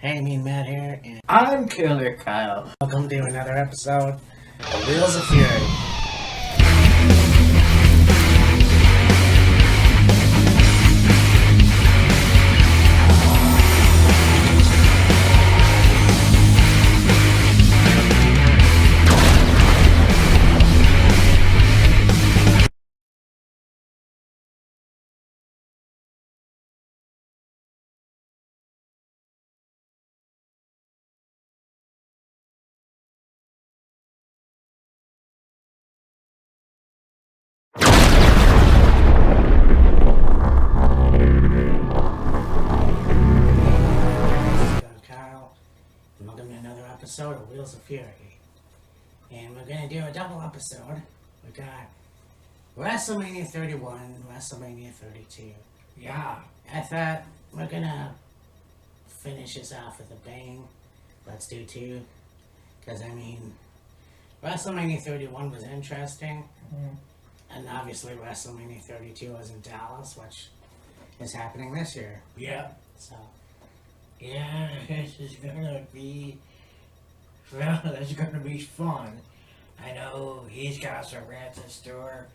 Hey, me and Matt here, and I'm Killer Kyle. Welcome to another episode of Wheels of Fury. Episode of Wheels of Fury, and we're gonna do a double episode. We got WrestleMania 31 and WrestleMania 32. Yeah, I thought we're gonna finish this off with a bang. Let's do two, because I mean, WrestleMania 31 was interesting, and obviously WrestleMania 32 was in Dallas, which is happening this year. Yeah. So, yeah, this is gonna be. Well, it's gonna be fun. I know he's got some rants in store.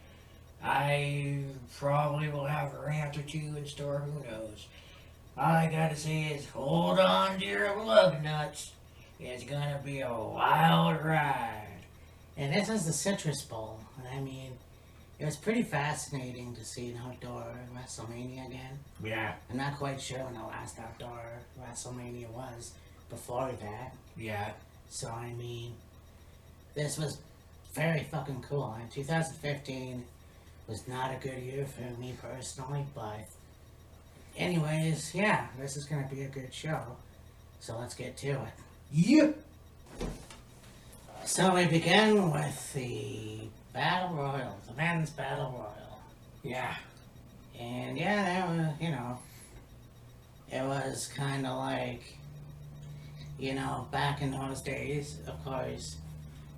I probably will have a rant or two in store, who knows. All I gotta say is hold on to your lug nuts. It's gonna be a wild ride. And this is the Citrus Bowl, and I mean, it was pretty fascinating to see an outdoor WrestleMania again. Yeah. I'm not quite sure when the last outdoor WrestleMania was before that. Yeah. So, I mean, this was very fucking cool. And 2015 was not a good year for me personally, but anyways, yeah, this is going to be a good show. So let's get to it. Yep. So we begin with the Battle Royal, the Men's Battle Royal. Yeah. And yeah, that was, it was kind of like, back in those days, of course,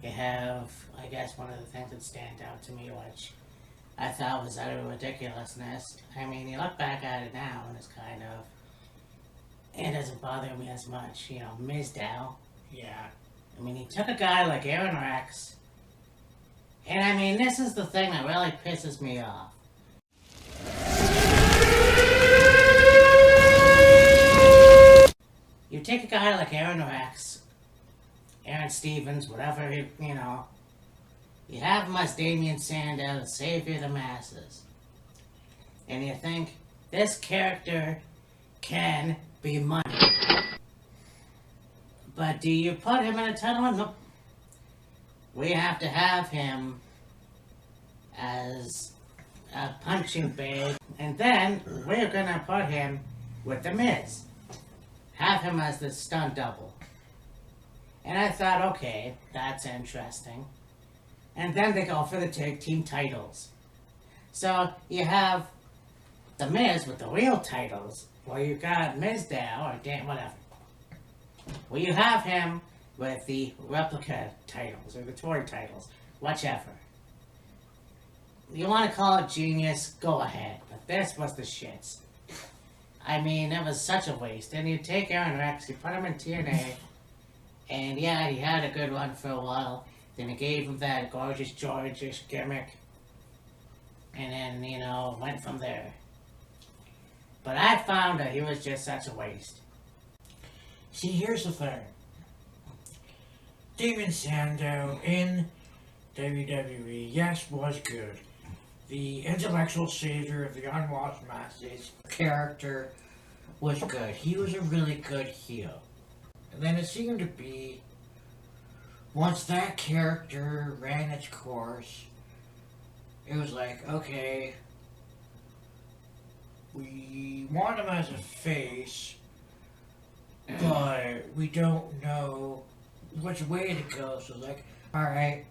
you have, I guess, one of the things that stand out to me, which I thought was utter ridiculousness. I mean, you look back at it now, and it's kind of, it doesn't bother me as much, Mizdow. Yeah. I mean, he took a guy like Aaron Rex, and I mean, this is the thing that really pisses me off. You take a guy like Aaron Rex, Aaron Stevens, whatever, you have him as Damien Sandow, the savior of the masses. And you think, this character can be money. But do you put him in a title? Nope. We have to have him as a punching bag, and then we're gonna put him with The Miz. Have him as the stunt double. And I thought, okay, that's interesting. And then they go for the tag team titles. So you have The Miz with the real titles, where you got Mizdow, or Dan, whatever. Well, you have him with the replica titles, or the toy titles, whichever. You want to call it genius, go ahead. But this was the shits. I mean, it was such a waste. And you take Aaron Rex, you put him in TNA, and yeah, he had a good run for a while. Then he gave him that Gorgeous George-ish gimmick, and then, went from there. But I found that he was just such a waste. See, here's the thing. Damien Sandow in WWE, yes, was good. The intellectual savior of the unwashed masses character was good. He was a really good heel. And then it seemed to be, once that character ran its course, it was like, okay, we want him as a face, but we don't know which way to go. So like, alright,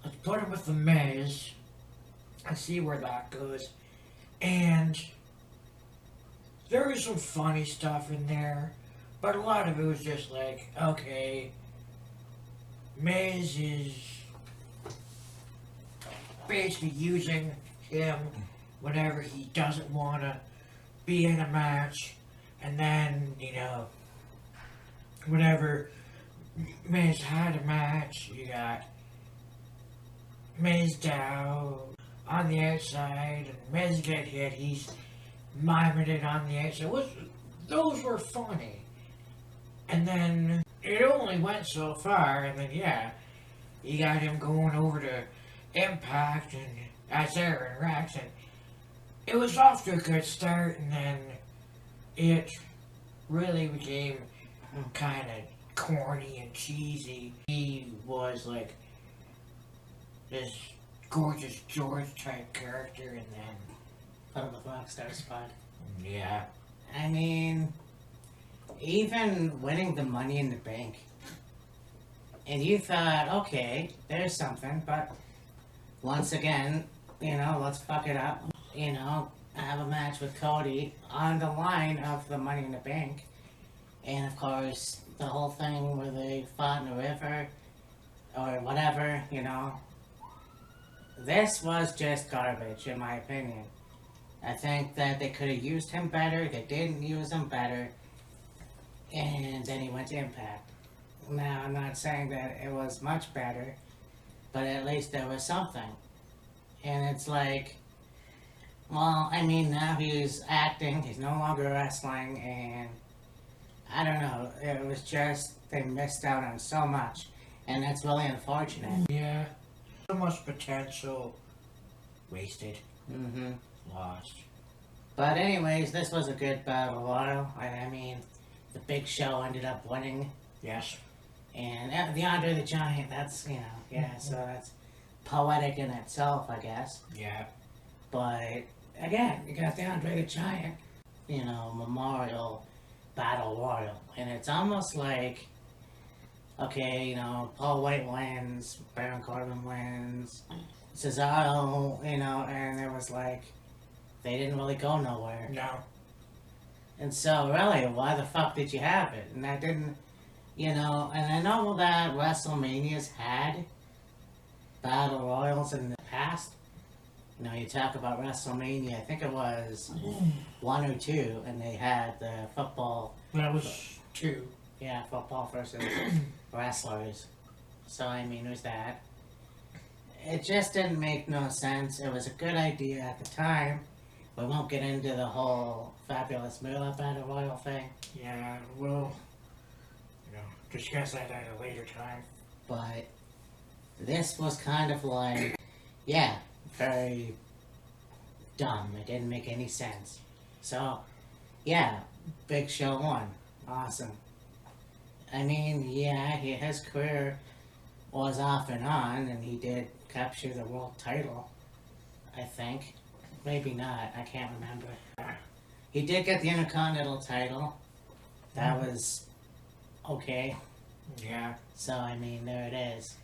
let's put him with The Miz and see where that goes. And there was some funny stuff in there, but a lot of it was just like, okay, Miz is basically using him whenever he doesn't want to be in a match, And then, whenever Miz had a match, you got Miz down on the outside, and Miz get hit, he's miming it on the outside. Those were funny. And then it only went so far, and then you got him going over to Impact and as Aaron Rex, and it was off to a good start, and then it really became kind of corny and cheesy. He was like this gorgeous George type character, and then Put him with Rockstar spot. yeah, I mean, even winning the Money in the Bank, and you thought, okay, there's something, but once again, let's fuck it up. Have a match with Cody on the line of the Money in the Bank, and of course, the whole thing where they fought in the river, or whatever, This was just garbage, in my opinion. I think that they could have used him better, they didn't use him better, and then he went to Impact. Now, I'm not saying that it was much better, but at least there was something. And it's like, well, I mean, now he's acting, he's no longer wrestling, and I don't know, it was just, they missed out on so much, and that's really unfortunate. yeah, so much potential wasted, lost. But anyways, this was a good battle royal, and I mean, the Big Show ended up winning, Yes, and the Andre the Giant, that's, so that's poetic in itself, I guess. yeah, But again, you got the Andre the Giant, memorial battle royal, and it's almost like, okay, Paul White wins, Baron Corbin wins, Cesaro, and it was like they didn't really go nowhere. no, And so really, why the fuck did you have it? And that didn't, and I know that WrestleMania's had battle royals in the past. You talk about WrestleMania, I think it was 1 or 2, and they had the football. that was 2. Yeah, football versus wrestlers. So, I mean, it was that. It just didn't make no sense. It was a good idea at the time. We won't get into the whole Fabulous Moolah Battle Royal thing. Yeah, we'll, discuss that at a later time. But this was kind of like, very dumb. It didn't make any sense. So, Big Show won. Awesome. I mean, his career was off and on, and he did capture the world title, I think. Maybe not, I can't remember. He did get the Intercontinental title. That was okay. Yeah. So, I mean, there it is.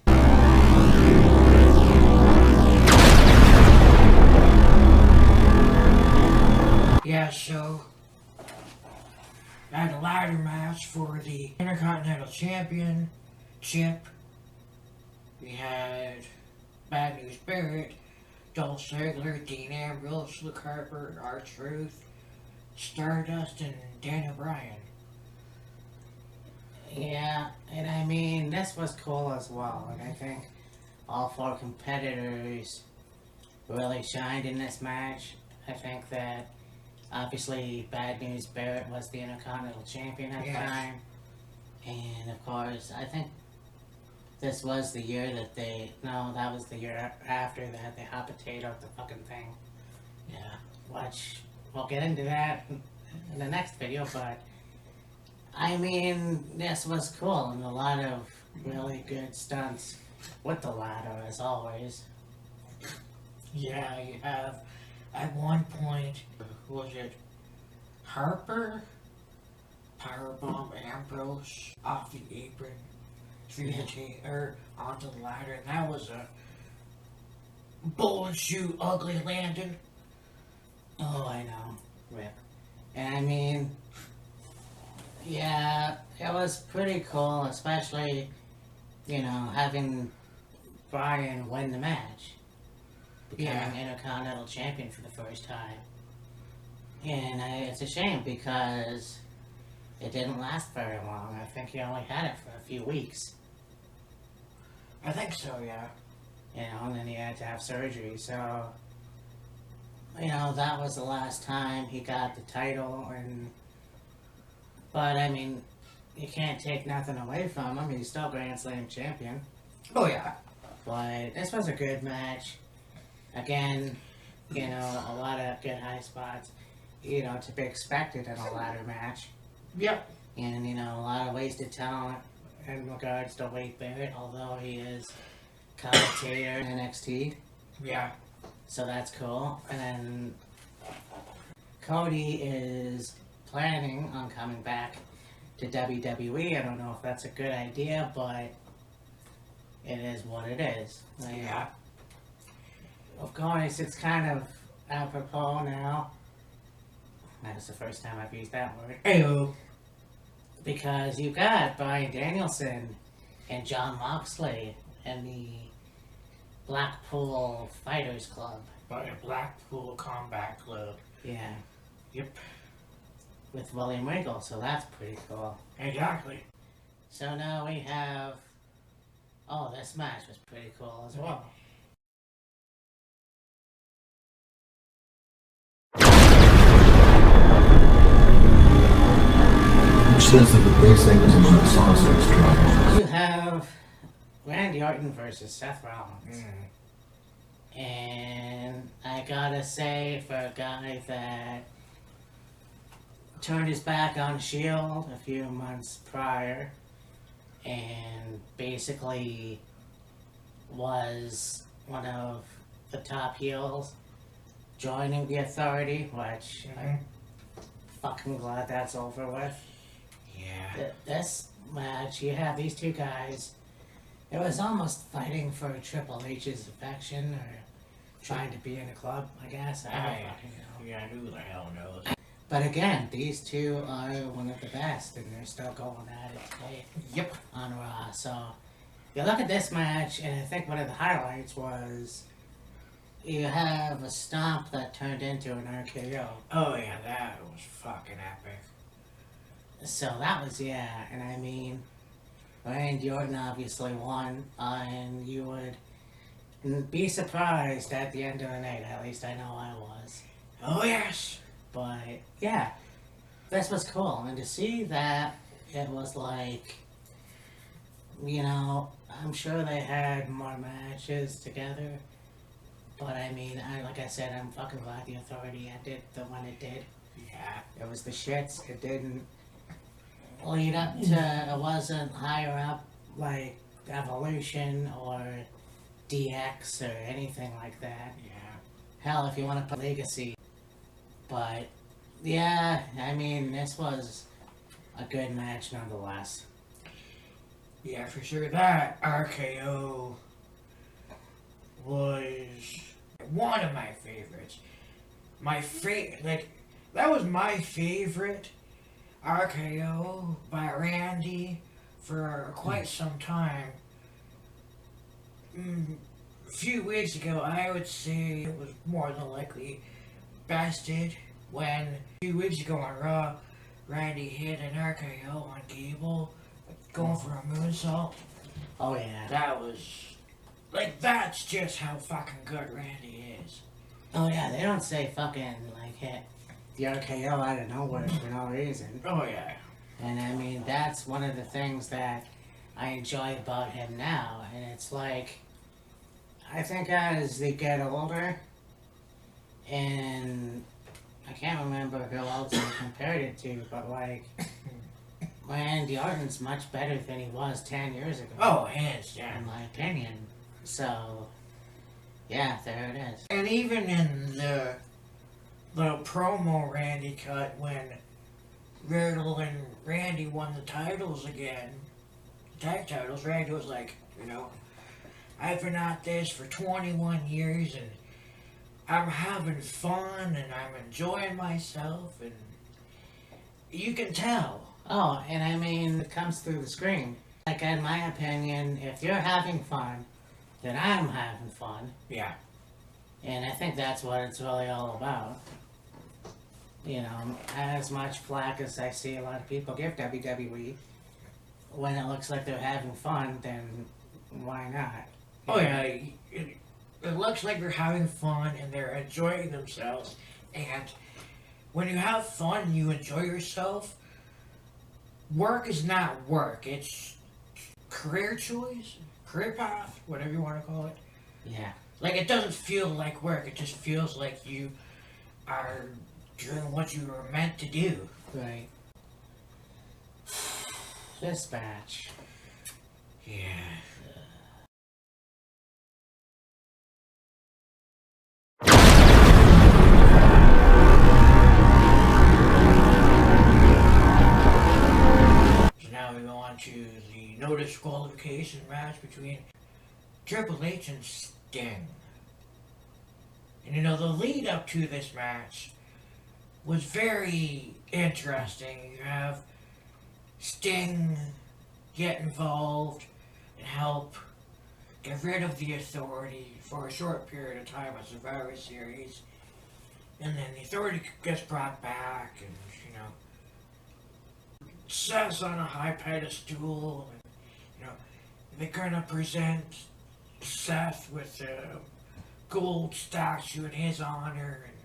Yeah, so I had a ladder match for the Intercontinental Championship. We had Bad News Barrett, Dolph Ziggler, Dean Ambrose, Luke Harper, R-Truth, Stardust, and Daniel Bryan. Yeah, and I mean, this was cool as well, and I think all 4 competitors really shined in this match. I think that, obviously, Bad News Barrett was the Intercontinental Champion at the time, and of course, I think this was the year that that was the year after that they hot potatoed the fucking thing. Yeah. Which, we'll get into that in the next video, but I mean, this was cool, and a lot of really good stunts with the ladder, as always. Yeah, you have, at one point, was it Harper? Powerbomb Ambrose off the apron through the or onto the ladder, and that was a bullet shoe ugly landing. Oh, I know. Rip. And I mean, it was pretty cool, especially, having Bryan win the match. Becoming Intercontinental Champion for the first time. And it's a shame because it didn't last very long. I think he only had it for a few weeks. I think so, yeah. You know, and then he had to have surgery, so... You know, that was the last time he got the title, and... But, I mean, you can't take nothing away from him. He's still Grand Slam champion. Oh, yeah. But this was a good match. Again, you know, a lot of good high spots. You know, to be expected in a ladder match. Yep. And, you know, a lot of wasted talent in regards to Wade Barrett, although he is commentator in NXT. Yeah. So that's cool. And then Cody is planning on coming back to WWE. I don't know if that's a good idea, but it is what it is. Like, Yeah. Of course, it's kind of apropos now. That's the first time I've used that word. Ayo. Because you got Bryan Danielson and Jon Moxley and the Blackpool Fighters Club. By a Blackpool Combat Club. Yeah. Yep. With William Regal, so that's pretty cool. Exactly. So now we have... Oh, this match was pretty cool as well. Which says that the bass angles among the sausage triangles. You have Randy Orton versus Seth Rollins. And I gotta say, for a guy that turned his back on Shield a few months prior and basically was one of the top heels joining the Authority, which I'm fucking glad that's over with. Yeah. This match, you have these two guys. It was almost fighting for Triple H's affection or trying to be in a club, I guess. I don't fucking know. Yeah, who the hell knows? But again, these two are one of the best, and they're still going at it today. Yep. On Raw. So, you look at this match, and I think one of the highlights was you have a stomp that turned into an RKO. Oh, yeah, that was fucking epic. So that was, yeah, and I mean, Randy Orton obviously won, and you would be surprised at the end of the night. At least I know I was. Oh, yes. But, yeah, this was cool. And to see that it was like, you know, I'm sure they had more matches together. But, I mean, like I said, I'm fucking glad the Authority ended the one it did. Yeah. It was the shits. It didn't lead up to, it wasn't higher up like Evolution or DX or anything like that. Yeah. Hell, if you want to put Legacy. But, yeah, I mean, this was a good match nonetheless. Yeah, for sure. That RKO was one of my favorites. That was my favorite RKO by Randy for quite some time. A few weeks ago, I would say it was more than likely bested when a few weeks ago on Raw, Randy hit an RKO on Gable, going for a moonsault. Oh, yeah. That was, that's just how fucking good Randy is. Oh, yeah, they don't say fucking, like, hit the RKO out of nowhere for no reason. Oh, yeah. And I mean, that's one of the things that I enjoy about him now. And it's like, I think as they get older, and I can't remember who else I compared it to, but like, Randy Orton's much better than he was 10 years ago. Oh, hands down. In my opinion. So, yeah, there it is. And even in the promo Randy cut when Riddle and Randy won the titles again, tag titles, Randy was like, I've been at this for 21 years and I'm having fun and I'm enjoying myself, and you can tell. Oh, and I mean, it comes through the screen. Like, in my opinion, if you're having fun, then I'm having fun. Yeah. And I think that's what it's really all about. you know, as much flack as I see a lot of people give WWE, when it looks like they're having fun, then why not? Oh yeah, it looks like they're having fun and they're enjoying themselves. And when you have fun, you enjoy yourself. Work is not work. It's career choice, career path, whatever you want to call it. Yeah. Like, it doesn't feel like work. It just feels like you are doing what you were meant to do. Right. This match. Yeah. So now we go on to the no disqualification match between Triple H and Sting. And you know, the lead up to this match was very interesting. You have Sting get involved and help get rid of the Authority for a short period of time at Survivor Series. And then the Authority gets brought back, and, you know, Seth's on a high pedestal, and, you know, they're gonna present Seth with a gold statue in his honor, and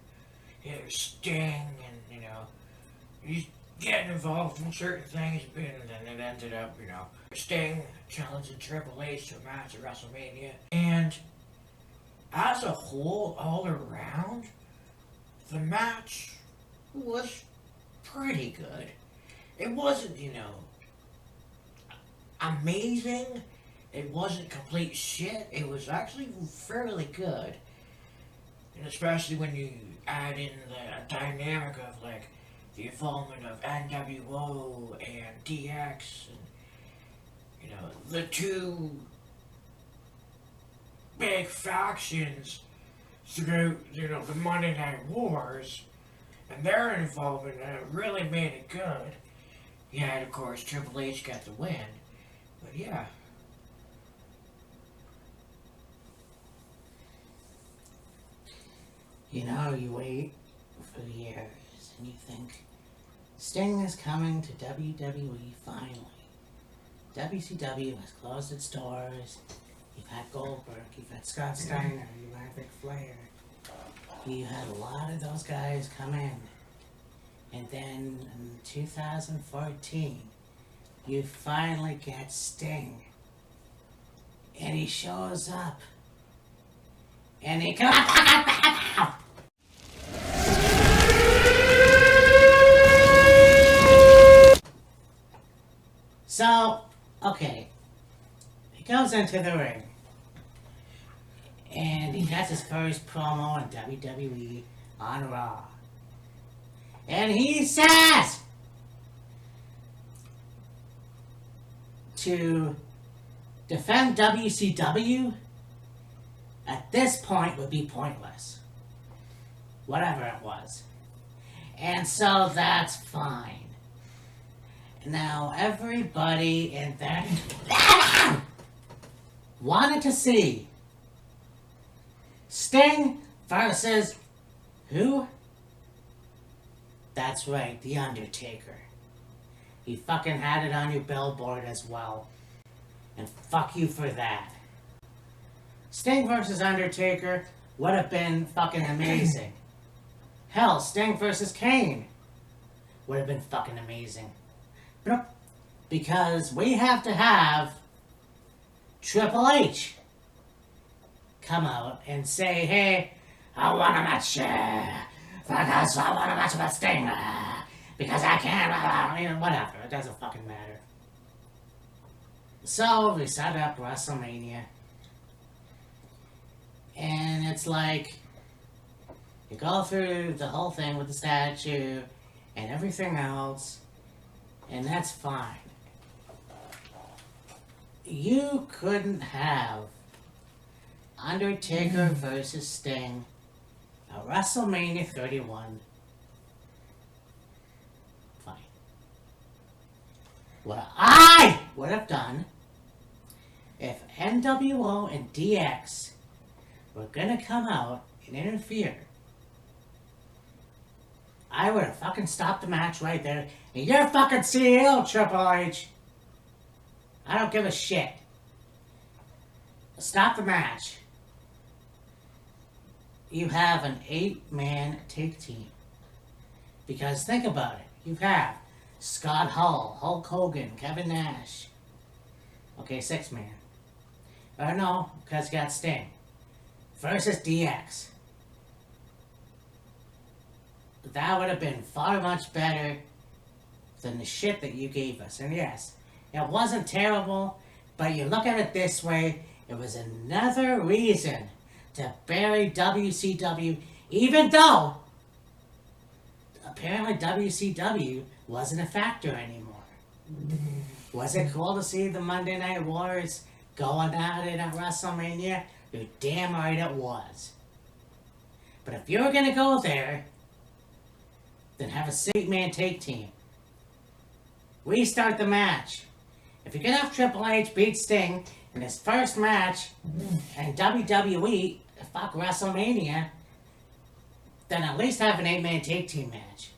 there's Sting, and, you know, he's getting involved in certain things, and then it ended up, you know, Sting challenging Triple H to a match at WrestleMania. And as a whole, all around, the match was pretty good. It wasn't, you know, amazing. It wasn't complete shit. It was actually fairly good. And especially when you add in the dynamic of, like, the involvement of NWO and DX, and, you know, the two big factions throughout, you know, the Monday Night Wars, and their involvement really made it good. Yeah, and of course, Triple H got the win. But yeah. You know, you wait for years and you think, Sting is coming to WWE finally. WCW has closed its doors. You've had Goldberg, you've had Scott Steiner, you've had Ric Flair. You had a lot of those guys come in. And then in 2014, you finally get Sting. And he shows up. And he comes. So, okay. He goes into the ring. And he does his first promo on WWE on Raw. And he says to defend WCW at this point would be pointless. Whatever it was. And so that's fine. Now everybody in there wanted to see Sting versus who? That's right, The Undertaker. He fucking had it on your billboard as well. And fuck you for that. Sting versus Undertaker would have been fucking amazing. Hell, Sting versus Kane would have been fucking amazing. Nope. Because we have to have Triple H come out and say, hey, I want a match. Because I want a match with Sting. Because I can't, you know, whatever. It doesn't fucking matter. So we set up WrestleMania. And it's like, you go through the whole thing with the statue and everything else, and that's fine. You couldn't have Undertaker versus Sting at WrestleMania 31. Fine. What I would have done if NWO and DX were gonna come out and interfere, I would have fucking stopped the match right there. And you're fucking CEO, Triple H. I don't give a shit. Stop the match. You have an 8-man tag team. Because think about it. You have Scott Hall, Hulk Hogan, Kevin Nash. Okay, 6-man. Or no, because you got Sting. Versus DX. That would have been far much better than the shit that you gave us. And yes, it wasn't terrible, but you look at it this way, it was another reason to bury WCW, even though apparently WCW wasn't a factor anymore. Was it cool to see the Monday Night Wars going at it at WrestleMania? You're damn right it was. But if you're gonna go there, then have a 6-man tag team. Restart the match. If you're gonna have Triple H beat Sting in his first match in WWE, fuck WrestleMania, then at least have an 8-man tag team match.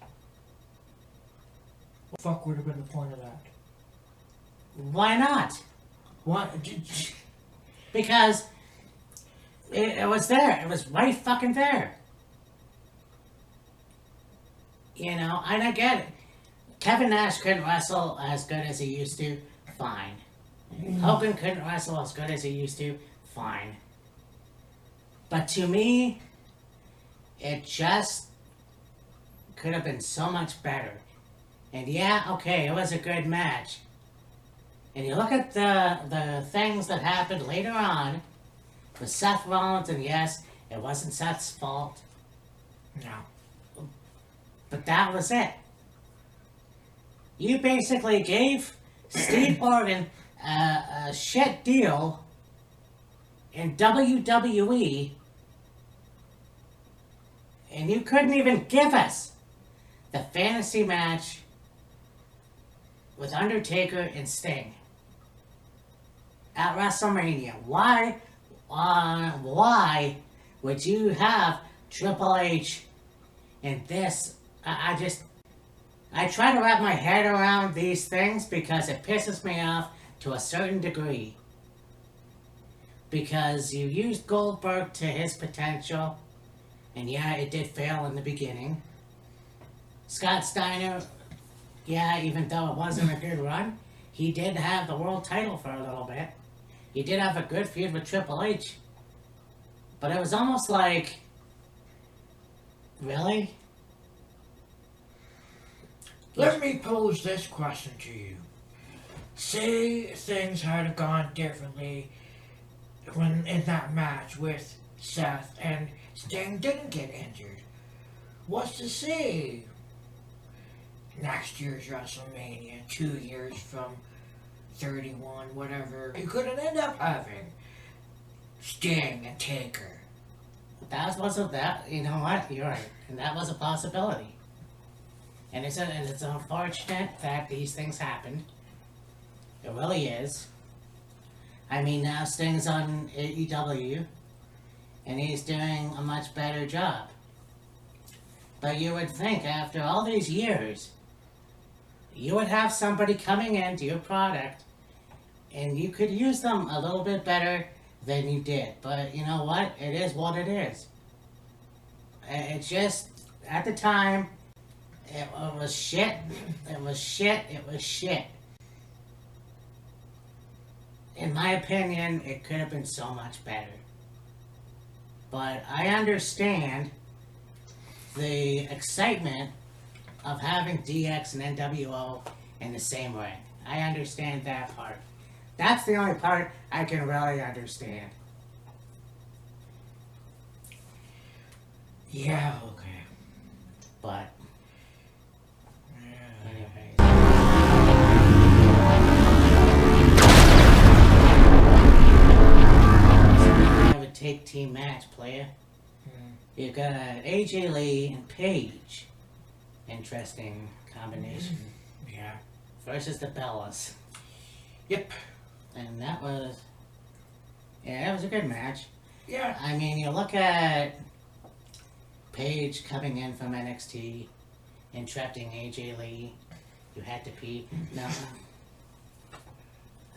What the fuck would have been the point of that? Why not? What? Because it was there. It was right fucking there. You know, and I get it. Kevin Nash couldn't wrestle as good as he used to. Fine. Hogan couldn't wrestle as good as he used to. Fine. But to me, it just could have been so much better. And yeah, okay, it was a good match. And you look at the things that happened later on with Seth Rollins, and yes, it wasn't Seth's fault. No. But that was it. You basically gave Steve Orton a shit deal in WWE, and you couldn't even give us the fantasy match with Undertaker and Sting at WrestleMania. Why would you have Triple H in this? I try to wrap my head around these things because it pisses me off to a certain degree. Because you used Goldberg to his potential, and yeah, it did fail in the beginning. Scott Steiner, yeah, even though it wasn't a good run, he did have the world title for a little bit. He did have a good feud with Triple H. But it was almost like, really? Let me pose this question to you. Say things had gone differently when in that match with Seth and Sting didn't get injured. What's to say next year's WrestleMania, 2 years from 31, whatever, you couldn't end up having Sting and Taker. That wasn't that. You know what? You're right, and that was a possibility. And it's unfortunate that these things happened. It really is. I mean, now Sting's on AEW, and he's doing a much better job. But you would think after all these years, you would have somebody coming into your product, and you could use them a little bit better than you did. But you know what? It is what it is. It's just, at the time, it was shit. It was shit. It was shit. In my opinion, it could have been so much better. But I understand the excitement of having DX and NWO in the same ring. I understand that part. That's the only part I can really understand. Yeah, okay. But Yeah. anyways. You have a take team match, player. You've got AJ Lee and Paige. Interesting combination. Yeah. Versus the Bellas. Yep. And that was... yeah, that was a good match. Yeah. I mean, you look at Paige coming in from NXT, interrupting AJ Lee. You had to pee. No.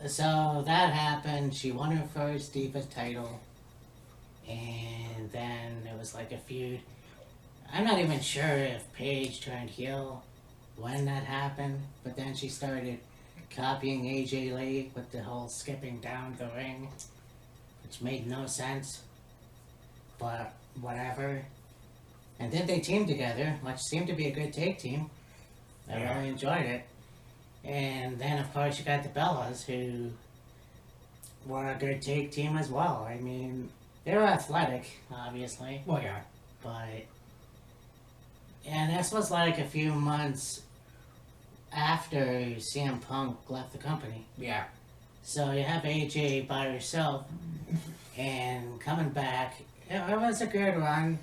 So that happened. She won her first Divas title. And then there was like a feud. I'm not even sure if Paige turned heel when that happened. But then she started copying AJ Lee with the whole skipping down the ring. Which made no sense. But whatever. And then they teamed together, which seemed to be a good tag team. I really enjoyed it. And then, of course, you got the Bellas, who were a good tag team as well. I mean, they were athletic, obviously. Well, yeah. But... And this was like a few months after CM Punk left the company. Yeah. So you have AJ by herself, and coming back, it was a good run.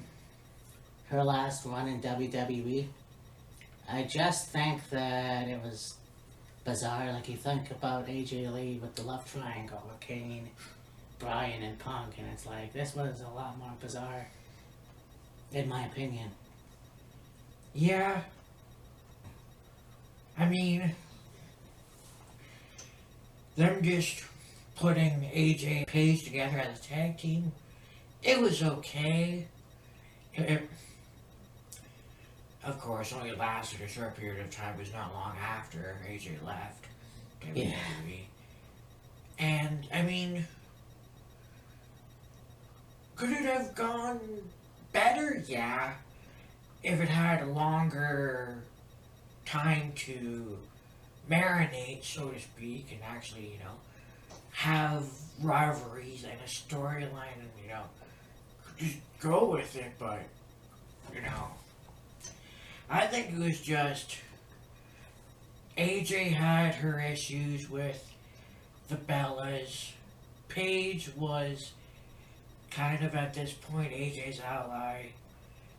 Her last run in WWE. I just think that it was bizarre. Like, you think about AJ Lee with the love triangle with Kane, Bryan, and Punk, and it's like, this was a lot more bizarre, in my opinion. Yeah. I mean, them just putting AJ and Paige together as a tag team, it was okay. It, of course, only lasted a short period of time. It was not long after AJ left WWE. Yeah. And, I mean, could it have gone better? Yeah. If it had a longer time to marinate, so to speak, and actually, have rivalries and a storyline and, just go with it, but, I think it was just AJ had her issues with the Bellas. Paige was kind of at this point AJ's ally,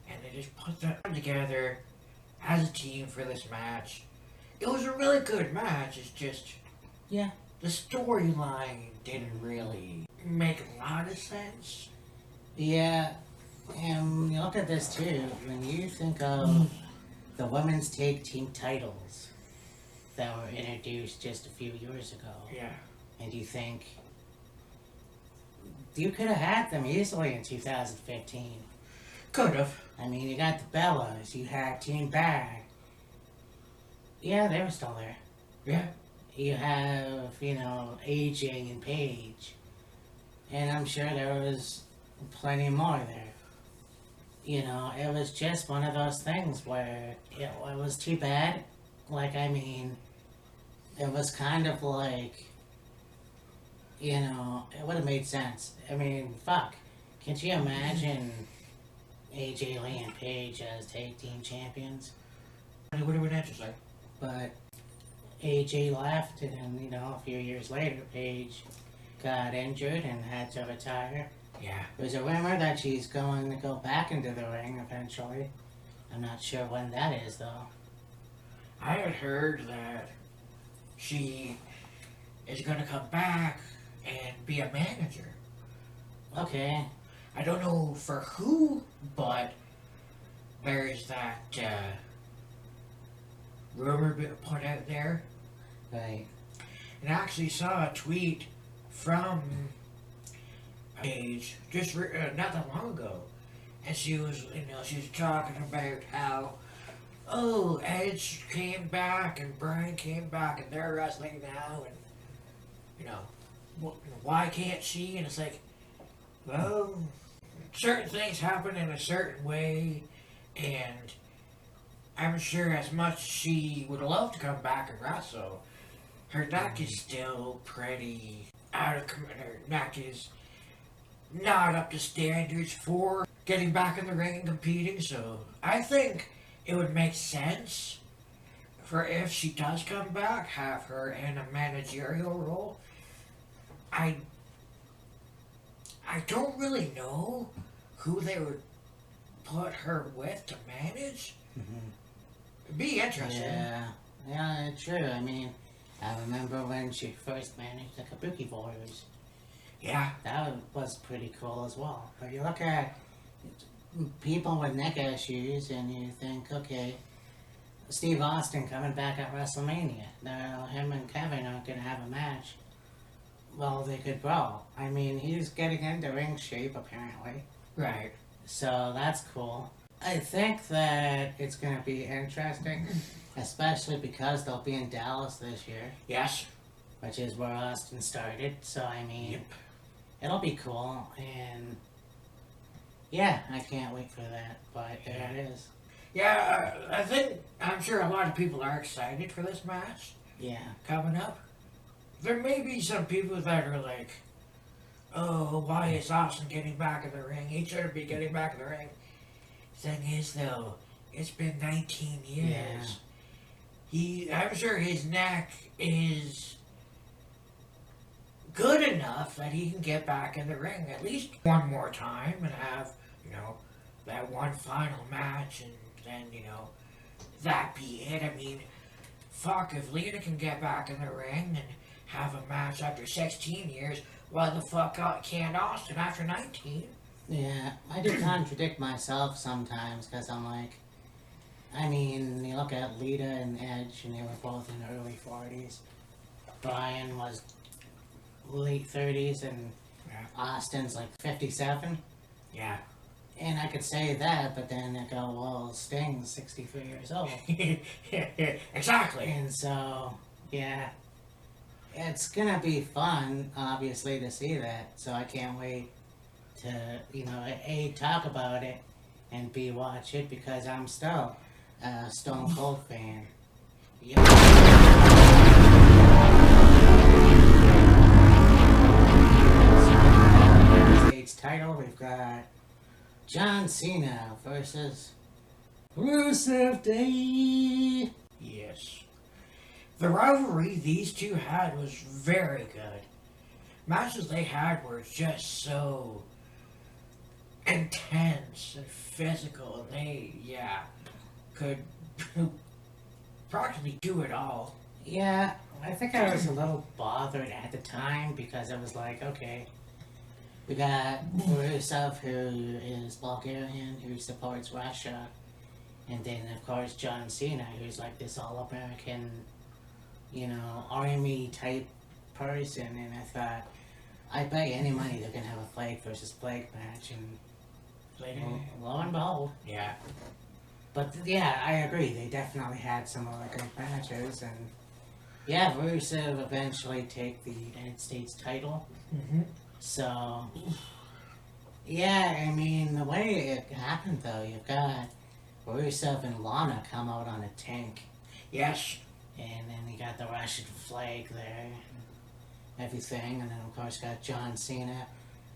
and they just put them together as a team for this match. It was a really good match. It's just, Yeah. the storyline didn't really make a lot of sense. Yeah, and you look at this too, when you think of the women's tag team titles that were introduced just a few years ago, Yeah. and you think you could have had them easily in 2015. Could have. I mean, you got the Bellas, you had Team Bag. Yeah, they were still there. Yeah. You have, AJ and Paige. And I'm sure there was plenty more there. It was just one of those things where it was too bad. Like, I mean, it was kind of like, it would have made sense. I mean, fuck. Can't you imagine AJ Lee and Paige as tag team champions? It would have been interesting. But AJ left, and then, a few years later, Paige got injured and had to retire. Yeah. There's a rumor that she's going to go back into the ring eventually. I'm not sure when that is, though. I had heard that she is going to come back and be a manager. Okay. I don't know for who, but there's that rumor put out there. Right. And I actually saw a tweet from Paige just not that long ago, and she was, she was talking about how, Edge came back and Bryan came back and they're wrestling now, and why can't she? And it's like, well, certain things happen in a certain way, and I'm sure as much as she would love to come back and wrestle, her neck is still pretty out of command. Her neck is not up to standards for getting back in the ring and competing, so I think it would make sense for, if she does come back, have her in a managerial role. I don't really know who they would put her with to manage. It'd be interesting. Yeah, true. I mean, I remember when she first managed the Kabuki Warriors. Yeah. That was pretty cool as well. But you look at people with neck issues and you think, okay, Steve Austin coming back at WrestleMania. Now, him and Kevin aren't going to have a match. Well, they could brawl. I mean, he's getting into ring shape, apparently. Right. So that's cool. I think that it's going to be interesting, especially because they'll be in Dallas this year, Yes. which is where Austin started. So, I mean, it'll be cool. And yeah, I can't wait for that. But there it is. Yeah, I'm sure a lot of people are excited for this match Yeah. coming up. There may be some people that are like, oh, why is Austin getting back in the ring? He shouldn't be getting back in the ring. Thing is, though, it's been 19 years. I'm sure his neck is good enough that he can get back in the ring at least one more time and have, that one final match, and then, that be it. I mean, fuck, if Lita can get back in the ring and have a match after 16 years, why the fuck can't Austin after 19? Yeah, I do contradict myself sometimes because I'm like, I mean, you look at Lita and Edge, and they were both in their early 40s. Bryan was late 30s, and Austin's like 57. Yeah. And I could say that, but then I go, well, Sting's 63 years old. Exactly. And so, yeah, it's gonna be fun, obviously, to see that. So I can't wait to, A, talk about it, and B, watch it, because I'm still a Stone Cold fan. States title, we've got John Cena versus Rusev Day. Yes. The rivalry these two had was very good. Matches they had were just so intense and physical, and they, could practically do it all. Yeah, I think I was a little bothered at the time because I was like, okay, we got Rusev, who is Bulgarian, who supports Russia, and then of course John Cena, who's like this all-American, army type person, and I thought, I bet you any money they're gonna have a flag versus flag match, and lo and behold. Yeah. But yeah, I agree. They definitely had some really good matches, and yeah, Rusev eventually take the United States title. Mm-hmm. So yeah, I mean, the way it happened though, you've got Rusev and Lana come out on a tank. Yes. And then you got the Russian flag there, and everything, and then of course got John Cena.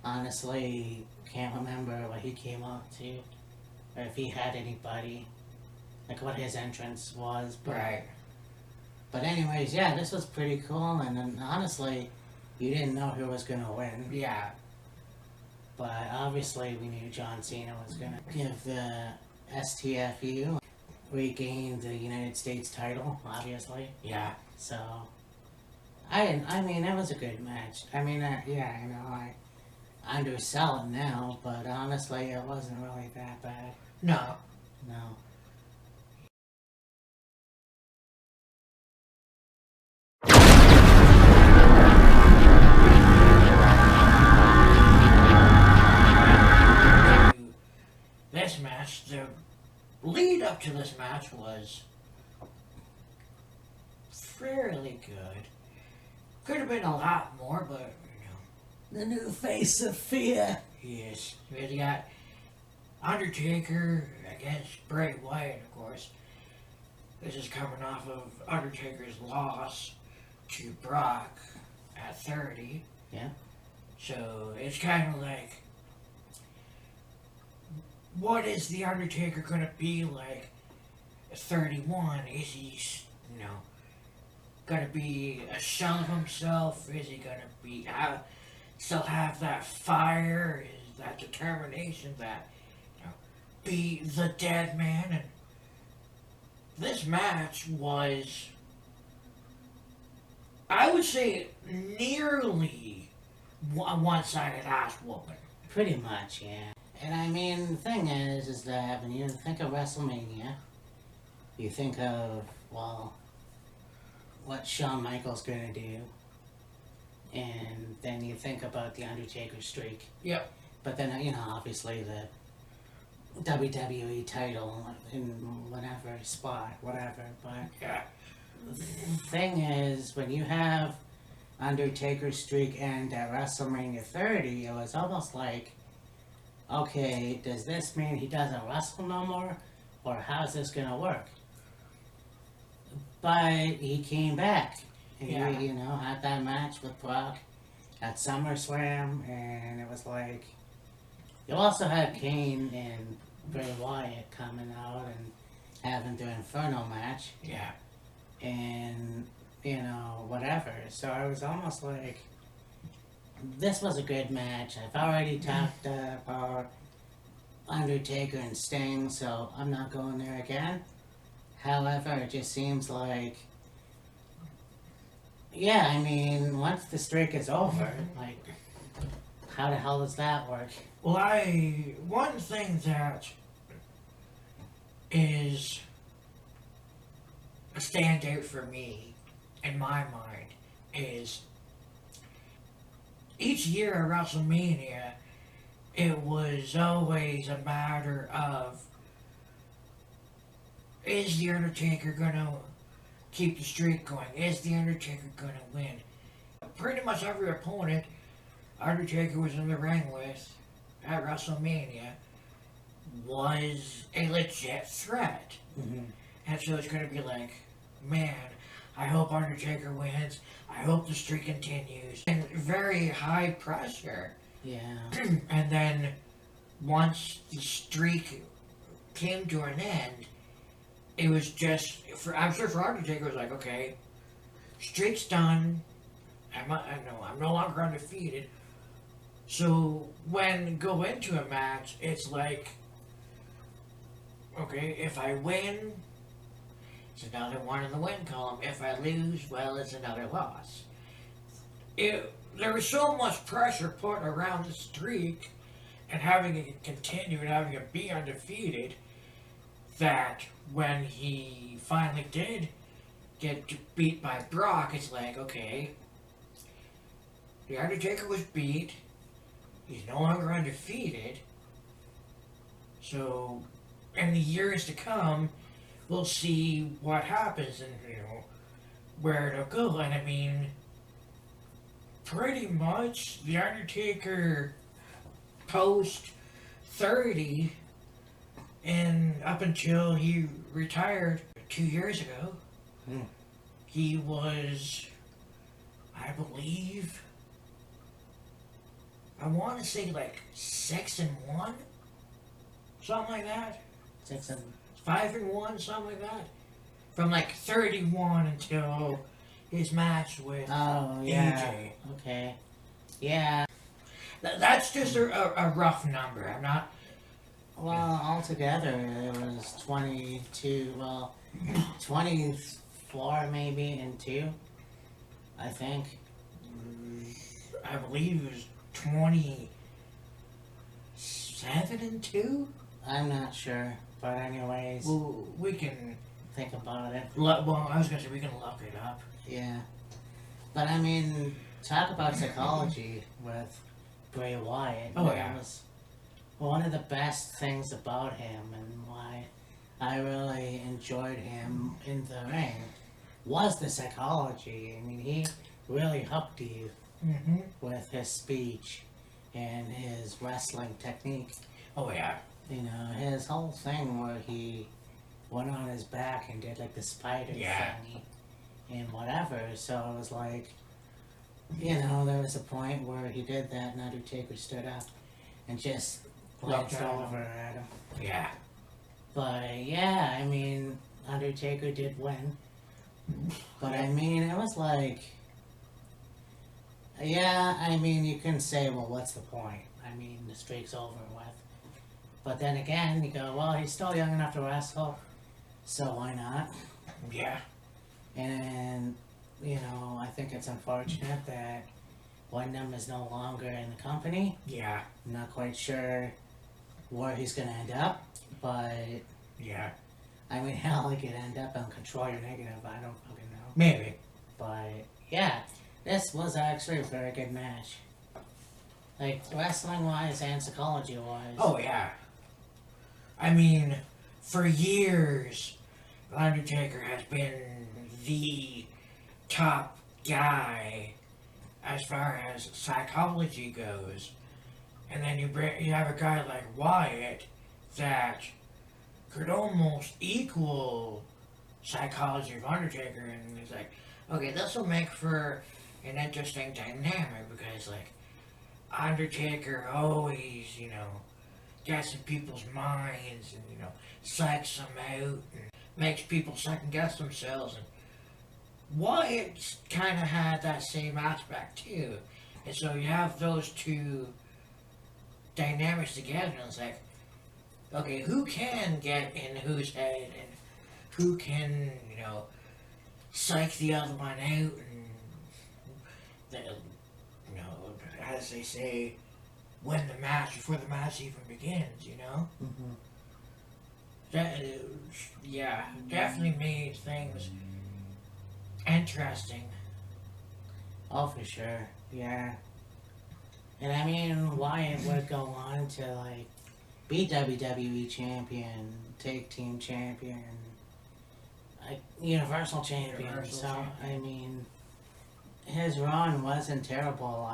Honestly, can't remember what he came out to, or if he had anybody, like what his entrance was. But, Right. But anyways, yeah, this was pretty cool, and then honestly, you didn't know who was gonna win. Yeah. But obviously, we knew John Cena was gonna give the STFU, regain the United States title, obviously. Yeah. So, I mean, it was a good match. I mean, I undersell it now, but honestly, it wasn't really that bad. No. No. This match, the lead up to this match was fairly good. Could have been a lot more, but The new face of fear. yes. We got Undertaker against Bray Wyatt, of course. This is coming off of Undertaker's loss to Brock at 30. Yeah. So it's kind of like, what is the Undertaker gonna be like at 31? Is he, gonna be a shell of himself? Is he gonna be still have that fire? Is that determination? That be the dead man? And this match was, I would say, nearly a one-sided ass whooping. Pretty much, yeah. And I mean, the thing is that when you think of WrestleMania, you think of, well, what Shawn Michaels gonna do, and then you think about the Undertaker streak. Yep. But then, obviously the WWE title in whatever spot, whatever. But Yeah. the thing is, when you have Undertaker's streak end at WrestleMania 30, it was almost like, okay, does this mean he doesn't wrestle no more? Or how's this gonna work? But he came back. And Yeah. he, had that match with Brock at SummerSlam, and it was like, you also had Kane and Bray Wyatt coming out and having the Inferno match, Yeah. and, whatever. So I was almost like, this was a good match. I've already talked about Undertaker and Sting, so I'm not going there again. However, it just seems like, yeah, I mean, once the streak is over, like, how the hell does that work? Well, one thing that is a standout for me, in my mind, is each year at WrestleMania, it was always a matter of, is The Undertaker gonna keep the streak going? Is The Undertaker gonna win? Pretty much every opponent Undertaker was in the ring with at WrestleMania was a legit threat. Mm-hmm. And so it's gonna be like, man, I hope Undertaker wins. I hope the streak continues. And very high pressure. Yeah. And then once the streak came to an end, it was just, I'm sure for Undertaker, it was like, okay, streak's done. I'm no longer undefeated. So when go into a match, it's like, okay, if I win, it's another one in the win column. If I lose, well, it's another loss. There was so much pressure put around the streak and having it continue and having it be undefeated that when he finally did get beat by Brock, it's like, okay, The Undertaker was beat. He's no longer undefeated. So, in the years to come, we'll see what happens and, where it'll go. And I mean, pretty much The Undertaker post 30 and up until he retired 2 years ago, he was, I believe, I want to say like 6-1, something like that. 6-1. 5-1, something like that. From like 31 until his match with AJ. Okay. Yeah. That's just a rough number. I'm not. Well, altogether, it was 22, 24 maybe, and 2, I think. I believe it was 27-2. I'm not sure, but anyways, Well, we can. think about it. Well, I was gonna say we can look it up. Yeah. But I mean, talk about psychology with Bray Wyatt. Oh, That yeah. was one of the best things about him, and why I really enjoyed him in the ring was the psychology. I mean, he really hooked you Mm-hmm. with his speech and his wrestling technique. Oh yeah. His whole thing where he went on his back and did like the spider Yeah. thingy and whatever. So it was like, there was a point where he did that and Undertaker stood up and just Looked glanced at him. over at him. Yeah. But yeah, I mean, Undertaker did win. But I mean, it was like, yeah, I mean, you can say, well, what's the point? I mean, the streak's over with. But then again, you go, well, he's still young enough to wrestle, so why not? Yeah. And, I think it's unfortunate that Wyndham is no longer in the company. Yeah. I'm not quite sure where he's going to end up, but Yeah. I mean, hell, it could end up on Control Your Negative. I don't fucking know. Maybe. But yeah, this was actually a very good match. Like, wrestling-wise and psychology-wise. Oh, yeah. I mean, for years, Undertaker has been the top guy as far as psychology goes. And then you have a guy like Wyatt that could almost equal psychology of Undertaker, and it's like, okay, this will make for an interesting dynamic because, like, Undertaker always, gets in people's minds and, psychs them out and makes people second guess themselves. And Wyatt kind of had that same aspect too. And so you have those two dynamics together, and it's like, okay, who can get in whose head and who can, psych the other one out and, as they say, win the match before the match even begins, Mm-hmm. That, yeah, definitely made things interesting. Oh, for sure. Yeah. And I mean, Wyatt would go on to, like, be WWE champion, tag team champion, like, Universal champion. I mean, his run wasn't terrible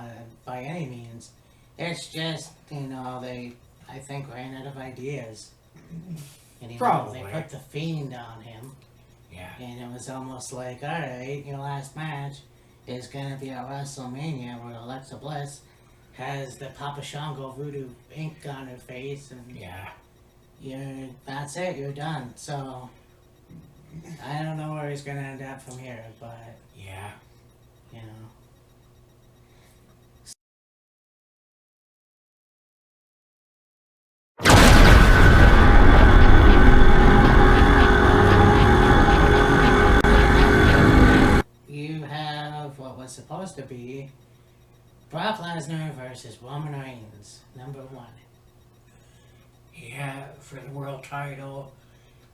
by any means. It's just, I think, ran out of ideas. And, Probably. They put the Fiend on him. Yeah. And it was almost like, alright, your last match is gonna be at WrestleMania where Alexa Bliss has the Papa Shango voodoo ink on her face, and Yeah. that's it, you're done. So, I don't know where he's gonna end up from here, but, Yeah. You have what was supposed to be Brock Lesnar versus Roman Reigns, number 1. Yeah, for the world title.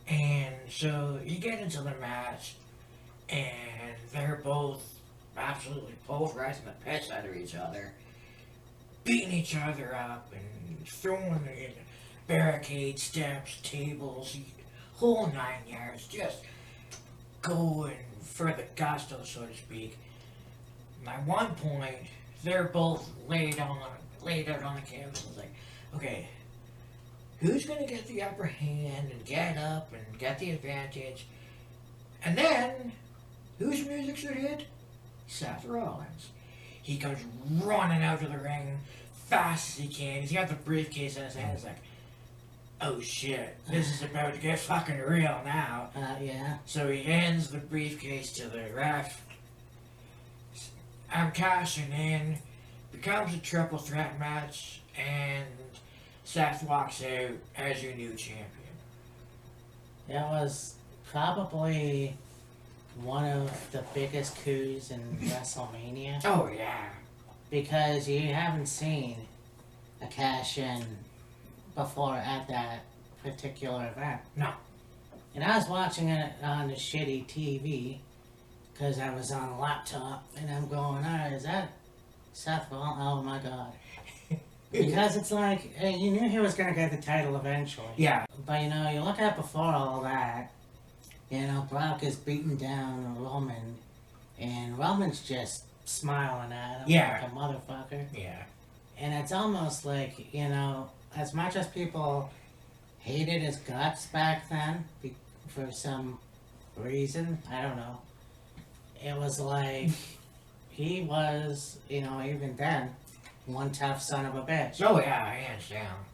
And so you get into the match, and they're both absolutely pulverizing the piss out of each other, beating each other up, and throwing in barricades, steps, tables, whole 9 yards, just going for the gusto, so to speak. And at one point, they're both laid out on the canvas. It's like, okay, who's gonna get the upper hand and get up and get the advantage? And then, whose music should hit? Seth Rollins. He comes running out of the ring fast as he can. He's got the briefcase in his hand. It's like, oh shit, this is about to get fucking real now. Yeah. So he hands the briefcase to the ref. I'm cashing in. Becomes a triple threat match, and Seth walks out as your new champion. It was probably one of the biggest coups in WrestleMania. Oh yeah. Because you haven't seen a cash-in before at that particular event. No. And I was watching it on the shitty TV because I was on a laptop, and I'm going, alright, is that Seth Rollins? Oh my god. Because it's like, you knew he was going to get the title eventually. Yeah. But you look at before all that, Brock is beating down Roman, and Roman's just smiling at him Yeah. like a motherfucker. Yeah. And it's almost like, as much as people hated his guts back then, for some reason, I don't know, it was like, he was, even then, one tough son of a bitch. Oh yeah, hands down.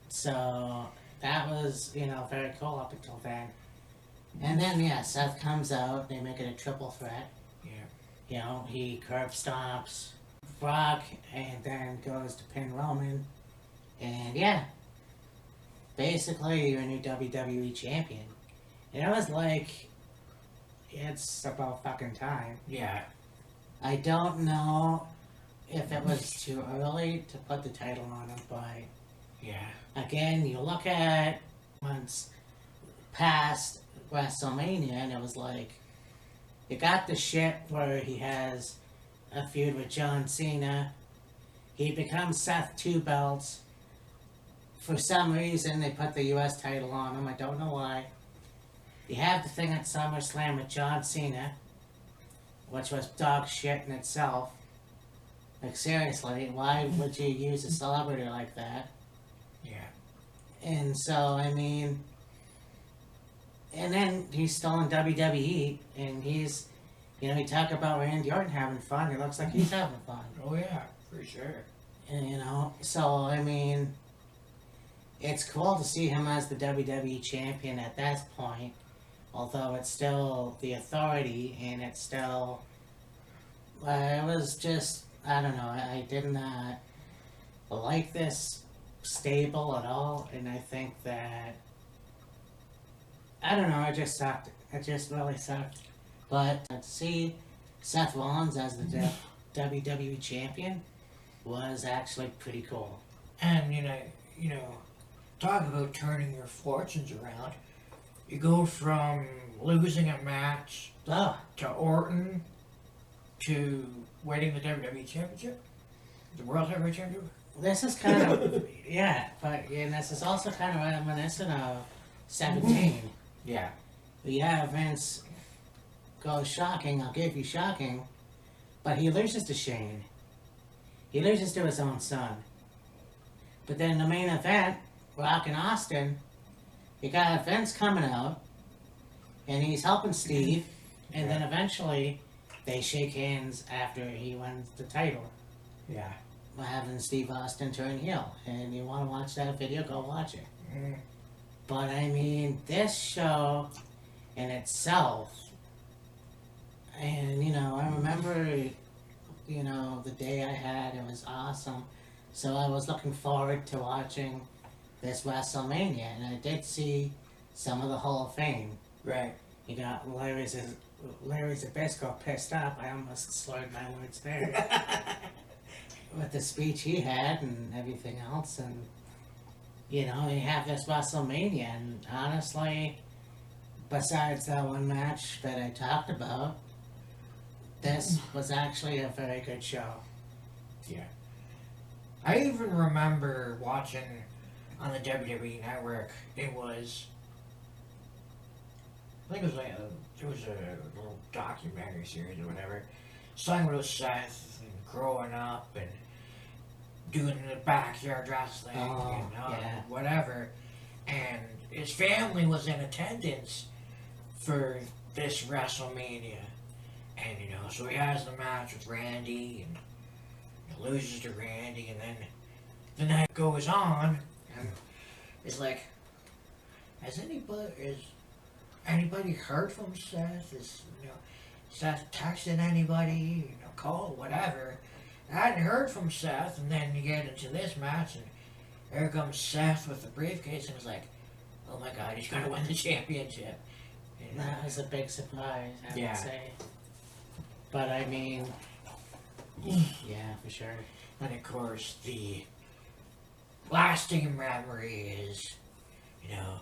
So, that was, very cool up until then. And then, yeah, Seth comes out, they make it a triple threat. Yeah. He curb stomps Brock and then goes to pin Roman. And yeah, basically you're a new WWE champion. And it was like, it's about fucking time. Yeah. I don't know if it was too early to put the title on him, but Yeah. again, you look at months past WrestleMania, and it was like, you got the shit where he has a feud with John Cena. He becomes Seth 2 belts. For some reason, they put the U.S. title on him. I don't know why. You have the thing at SummerSlam with John Cena, which was dog shit in itself. Like, seriously, why would you use a celebrity like that? Yeah. And so, I mean, and then he's still in WWE, and he's, you know, you talk about Randy Orton having fun, it looks like he's having fun. Oh yeah, for sure. And, you know, so, I mean, it's cool to see him as the WWE champion at that point, although it's still the authority, and it's still, it was just, I don't know, I did not like this stable at all, and I think that, I don't know, it just sucked. It just really sucked. But to see Seth Rollins as the WWE champion was actually pretty cool. And you know, talk about turning your fortunes around. You go from losing a match Oh, to Orton to winning the WWE Championship, the World Heavyweight Championship. this is kind of, yeah, but and this is also kind of reminiscent of 17. Yeah. Yeah, Vince goes shocking, I'll give you shocking, but he loses to Shane. He loses to his own son. But then the main event, Rock and Austin, you got Vince coming out, and he's helping Steve, and then eventually they shake hands after he wins the title. Yeah. Having Steve Austin turn heel. And you want to watch that video, go watch it. Mm. But I mean, this show in itself, and you know, I remember, you know, the day I had, it was awesome. So I was looking forward to watching this WrestleMania, and I did see some of the Hall of Fame. Right. You got Larry Zbyszko pissed off. I almost slurred my words there. With the speech he had and everything else, and you know, you have this WrestleMania, and honestly, besides that one match that I talked about, this was actually a very good show. Yeah. I even remember watching on the WWE Network. It was, I think it was like it was a little documentary series or whatever. Starting with Seth and growing up and doing the backyard wrestling and yeah. whatever. And his family was in attendance for this WrestleMania. And you know, so he has the match with Randy and he loses to Randy, and then the night goes on and it's like, has anybody heard from Seth? Is, you know, Seth texting anybody, you know, call, whatever. I hadn't heard from Seth, and then you get into this match, and here comes Seth with the briefcase, and it's like, oh my god, he's gonna win the championship. You know? That was a big surprise, I Yeah. would say. But I mean, yeah, for sure. And of course, the lasting memory is, you know,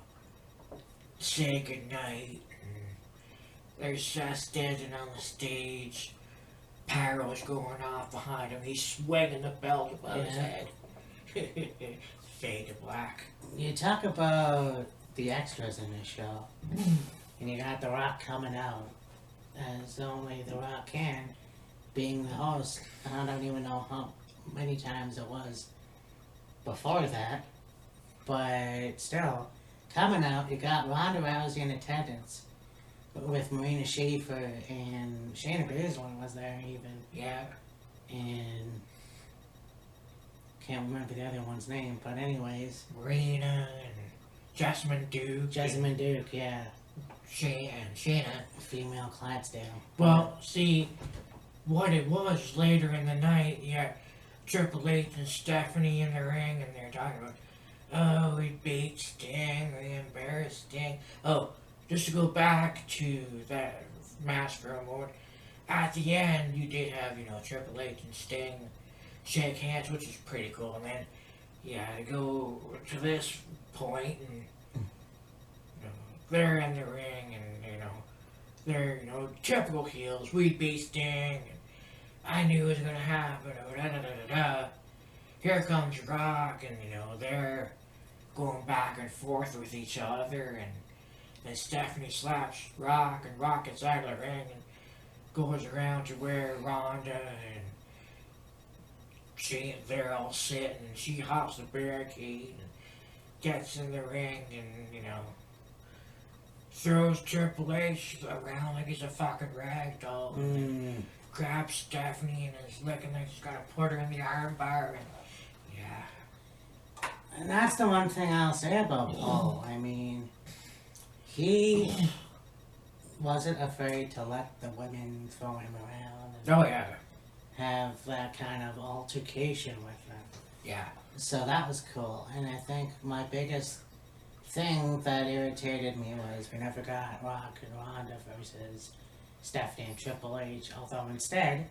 say goodnight, and there's Seth standing on the stage, pyro's going off behind him, he's swinging the belt above his head. Fade to black. You talk about the extras in this show, and you got The Rock coming out, as only The Rock can, being the host. I don't even know how many times it was before that, but still, coming out, you got Ronda Rousey in attendance, with Marina Shafir, and Shayna Baszler was there even. Yeah. And can't remember the other one's name, but anyways, Marina and Jessamine Duke. Jessamine Duke, yeah, Shayna. female Clydesdale. Well, see, what it was later in the night, you got Triple H and Stephanie in the ring, and they're talking about, oh, we beat Sting, we embarrassed Sting. Oh, just to go back to that match for a moment, at the end, you did have, you know, Triple H and Sting shake hands, which is pretty cool, and then, yeah, to go to this point, and you know, they're in the ring and, they're, typical heels, wheat beasting, and I knew it was gonna happen, Here comes Rock, and, they're going back and forth with each other, and then Stephanie slaps Rock, and Rock gets out of the ring and goes around to where Ronda and they're all sitting, and she hops the barricade and gets in the ring and, throws Triple H around like he's a fucking rag doll. And grabs Stephanie and is looking like she's gonna put her in the iron bar, and yeah. And that's the one thing I'll say about Paul. I mean, he wasn't afraid to let the women throw him around and Oh yeah. have that kind of altercation with them. Yeah. So that was cool. And I think my biggest thing that irritated me was we never got Rock and Ronda versus Stephanie and Triple H, although instead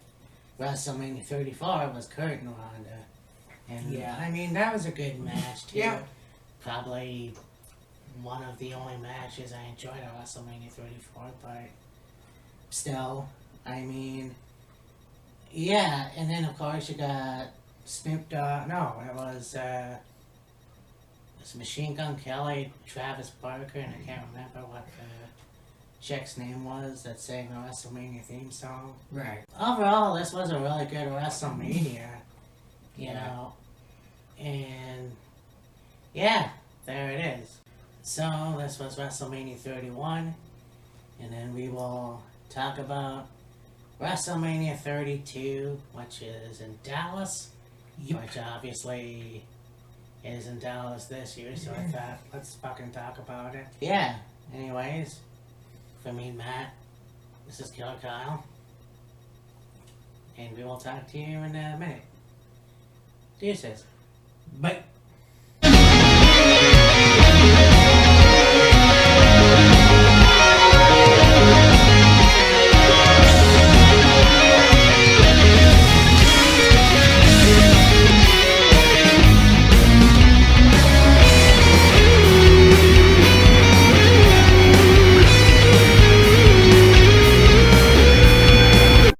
WrestleMania 34 was Kurt and Ronda. And Yeah. I mean, that was a good match too. Yeah. Probably one of the only matches I enjoyed at WrestleMania 34, but still, I mean, yeah. And then of course you got Snoop Dogg. No, it was Machine Gun Kelly, Travis Barker, and I can't remember what the chick's name was that sang the WrestleMania theme song. Right. Overall, this was a really good WrestleMania, you Yeah. know, and yeah, there it is. So this was WrestleMania 31, and then we will talk about WrestleMania 32, which is in Dallas, which obviously is in Dallas this year, so I thought, let's fucking talk about it. Yeah, anyways, for me, Matt, this is Killer Kyle, and we will talk to you in a minute. Deuces. But